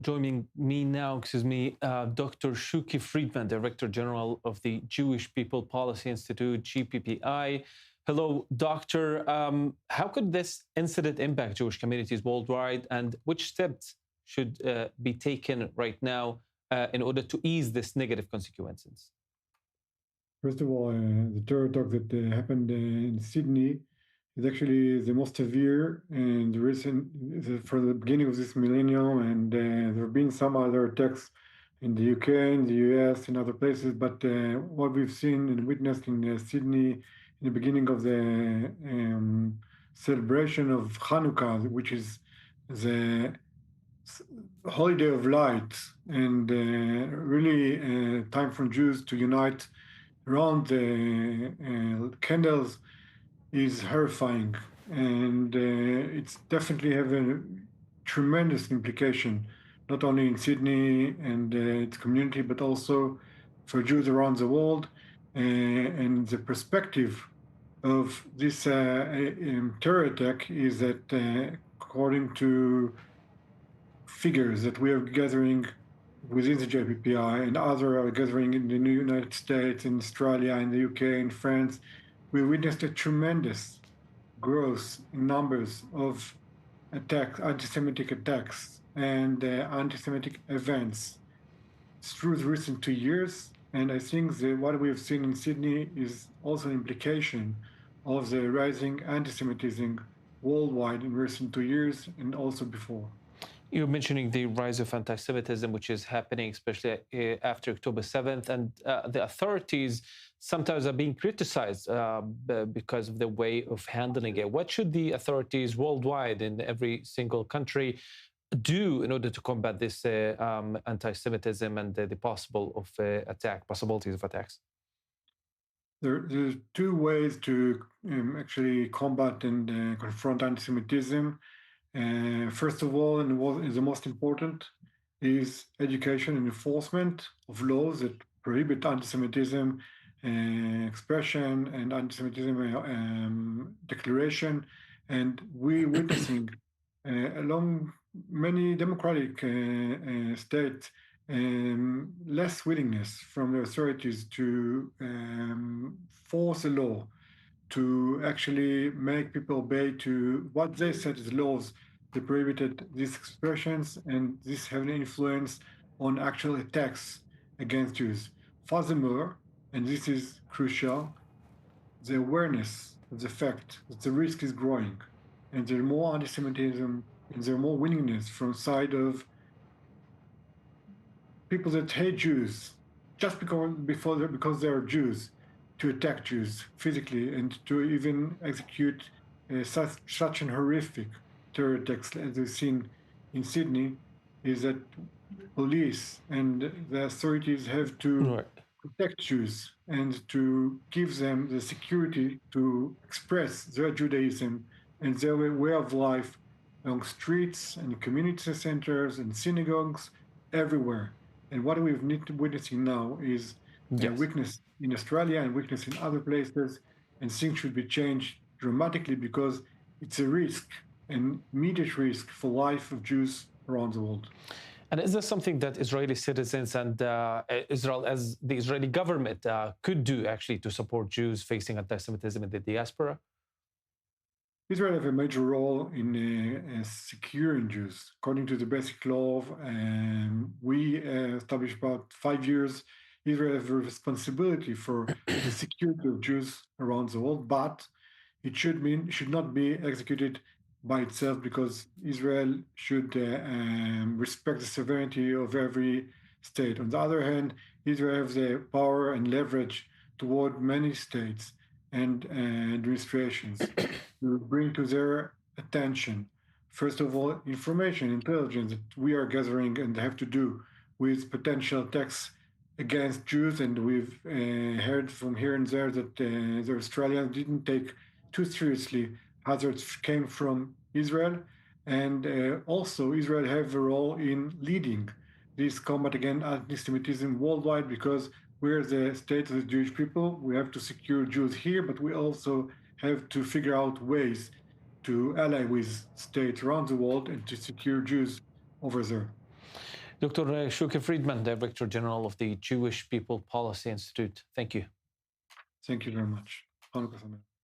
Joining me now, Dr. Shuki Friedman, Director-General of the Jewish People Policy Institute, JPPI. Hello, Doctor. How could this incident impact Jewish communities worldwide, and which steps should be taken right now in order to ease this negative consequences? First of all, the terror attack that happened in Sydney is actually the most severe and recent for the beginning of this millennium, and there have been some other attacks in the UK, in the US, in other places, but what we've seen and witnessed in Sydney in the beginning of the celebration of Hanukkah, which is the holiday of light, and really time for Jews to unite around the candles, is horrifying, and it's definitely have a tremendous implication, not only in Sydney and its community, but also for Jews around the world. And the perspective of this terror attack is that, according to figures that we are gathering within the JPPI and other are gathering in the United States, in Australia, in the UK, in France, we witnessed a tremendous growth in numbers of attacks, anti-Semitic attacks, and anti-Semitic events through the recent 2 years. And I think that what we have seen in Sydney is also an implication of the rising anti-Semitism worldwide in recent 2 years and also before. You're mentioning the rise of anti-Semitism, which is happening especially after October 7th, and the authorities sometimes are being criticized because of the way of handling it. What should the authorities worldwide in every single country do in order to combat this anti-Semitism and the possibilities of attacks? There's two ways to actually combat and confront anti-Semitism. First of all, and what is the most important, is education and enforcement of laws that prohibit anti-Semitism expression and anti-Semitism declaration. And we witnessing along many democratic states less willingness from the authorities to force a law to actually make people obey to what they said as laws that prohibited these expressions, and this have an influence on actual attacks against Jews. Furthermore, and this is crucial, the awareness of the fact that the risk is growing, and there are more anti-Semitism, and there are more willingness from side of people that hate Jews just because they are Jews, to attack Jews physically and to even execute such an horrific terror attacks as we've seen in Sydney, is that police and the authorities have to protect Jews and to give them the security to express their Judaism and their way of life along streets and community centers and synagogues everywhere. And what we've witnessing now is weakness in Australia and weakness in other places, and things should be changed dramatically because it's a risk, an immediate risk for life of Jews around the world. And is this something that Israeli citizens and Israel, as the Israeli government, could do actually to support Jews facing anti-Semitism in the diaspora? Israel has a major role in securing Jews. According to the basic law, we established about 5 years, Israel has a responsibility for the security of Jews around the world, but it should not be executed by itself, because Israel should respect the sovereignty of every state. On the other hand, Israel has the power and leverage toward many states and administrations to bring to their attention, first of all, information, intelligence that we are gathering and have to do with potential attacks against Jews. And we've heard from here and there that the Australians didn't take too seriously hazards came from Israel. And also Israel have a role in leading this combat against anti-Semitism worldwide, because we're the state of the Jewish people. We have to secure Jews here, but we also have to figure out ways to ally with states around the world and to secure Jews over there. Dr. Shuki Friedman, Director-General of the Jewish People Policy Institute. Thank you. Thank you very much.